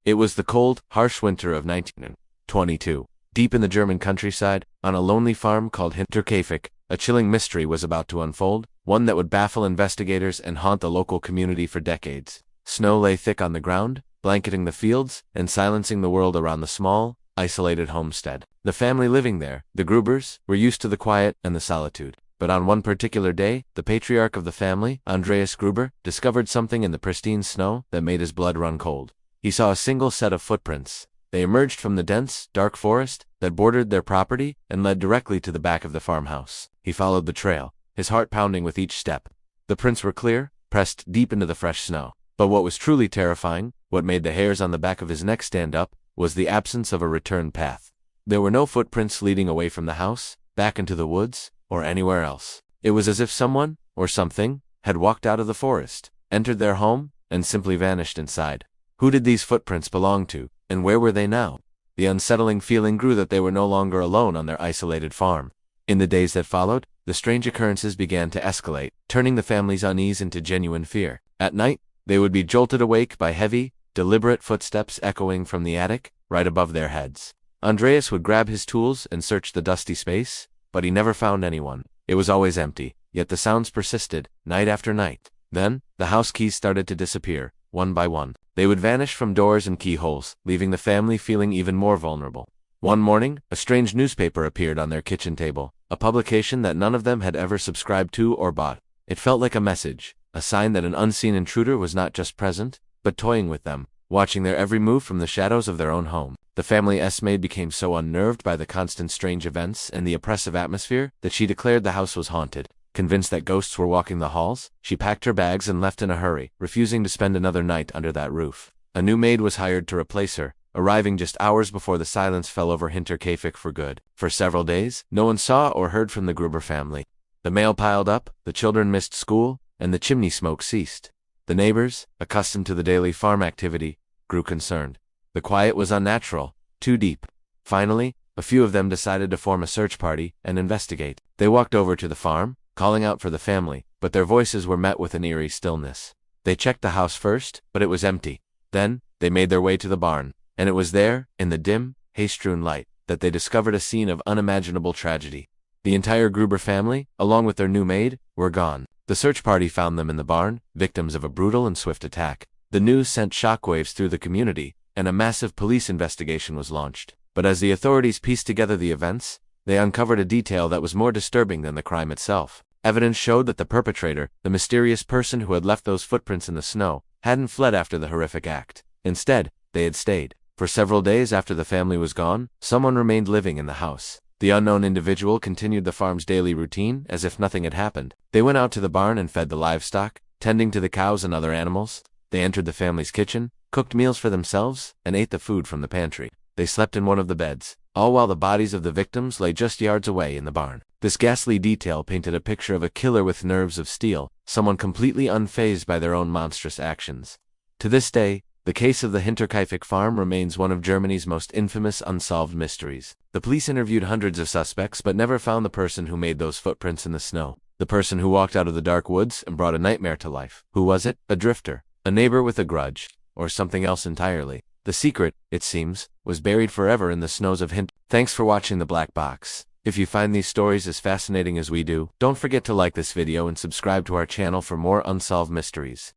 It was the cold, harsh winter of 1922. Deep in the German countryside, on a lonely farm called Hinterkaifeck, a chilling mystery was about to unfold, one that would baffle investigators and haunt the local community for decades. Snow lay thick on the ground, blanketing the fields and silencing the world around the small, isolated homestead. The family living there, the Grubers, were used to the quiet and the solitude. But on one particular day, the patriarch of the family, Andreas Gruber, discovered something in the pristine snow that made his blood run cold. He saw a single set of footprints. They emerged from the dense, dark forest that bordered their property and led directly to the back of the farmhouse. He followed the trail, his heart pounding with each step. The prints were clear, pressed deep into the fresh snow. But what was truly terrifying, what made the hairs on the back of his neck stand up, was the absence of a return path. There were no footprints leading away from the house, back into the woods, or anywhere else. It was as if someone, or something, had walked out of the forest, entered their home, and simply vanished inside. Who did these footprints belong to, and where were they now? The unsettling feeling grew that they were no longer alone on their isolated farm. In the days that followed, the strange occurrences began to escalate, turning the family's unease into genuine fear. At night, they would be jolted awake by heavy, deliberate footsteps echoing from the attic, right above their heads. Andreas would grab his tools and search the dusty space, but he never found anyone. It was always empty, yet the sounds persisted, night after night. Then, the house keys started to disappear, one by one. They would vanish from doors and keyholes, leaving the family feeling even more vulnerable. One morning, a strange newspaper appeared on their kitchen table, a publication that none of them had ever subscribed to or bought. It felt like a message, a sign that an unseen intruder was not just present, but toying with them, watching their every move from the shadows of their own home. The family's maid became so unnerved by the constant strange events and the oppressive atmosphere that she declared the house was haunted. Convinced that ghosts were walking the halls, she packed her bags and left in a hurry, refusing to spend another night under that roof. A new maid was hired to replace her, arriving just hours before the silence fell over Hinterkaifeck for good. For several days, no one saw or heard from the Gruber family. The mail piled up, the children missed school, and the chimney smoke ceased. The neighbors, accustomed to the daily farm activity, grew concerned. The quiet was unnatural, too deep. Finally, a few of them decided to form a search party and investigate. They walked over to the farm, calling out for the family, but their voices were met with an eerie stillness. They checked the house first, but it was empty. Then, they made their way to the barn, and it was there, in the dim, hay-strewn light, that they discovered a scene of unimaginable tragedy. The entire Gruber family, along with their new maid, were gone. The search party found them in the barn, victims of a brutal and swift attack. The news sent shockwaves through the community, and a massive police investigation was launched. But as the authorities pieced together the events, they uncovered a detail that was more disturbing than the crime itself. Evidence showed that the perpetrator, the mysterious person who had left those footprints in the snow, hadn't fled after the horrific act. Instead, they had stayed. For several days after the family was gone, someone remained living in the house. The unknown individual continued the farm's daily routine as if nothing had happened. They went out to the barn and fed the livestock, tending to the cows and other animals. They entered the family's kitchen, cooked meals for themselves, and ate the food from the pantry. They slept in one of the beds, all while the bodies of the victims lay just yards away in the barn. This ghastly detail painted a picture of a killer with nerves of steel, someone completely unfazed by their own monstrous actions. To this day, the case of the Hinterkaifeck Farm remains one of Germany's most infamous unsolved mysteries. The police interviewed hundreds of suspects but never found the person who made those footprints in the snow. The person who walked out of the dark woods and brought a nightmare to life. Who was it? A drifter? A neighbor with a grudge? Or something else entirely? The secret, it seems, was buried forever in the snows of Hint. Thanks for watching The Black Box. If you find these stories as fascinating as we do, don't forget to like this video and subscribe to our channel for more unsolved mysteries.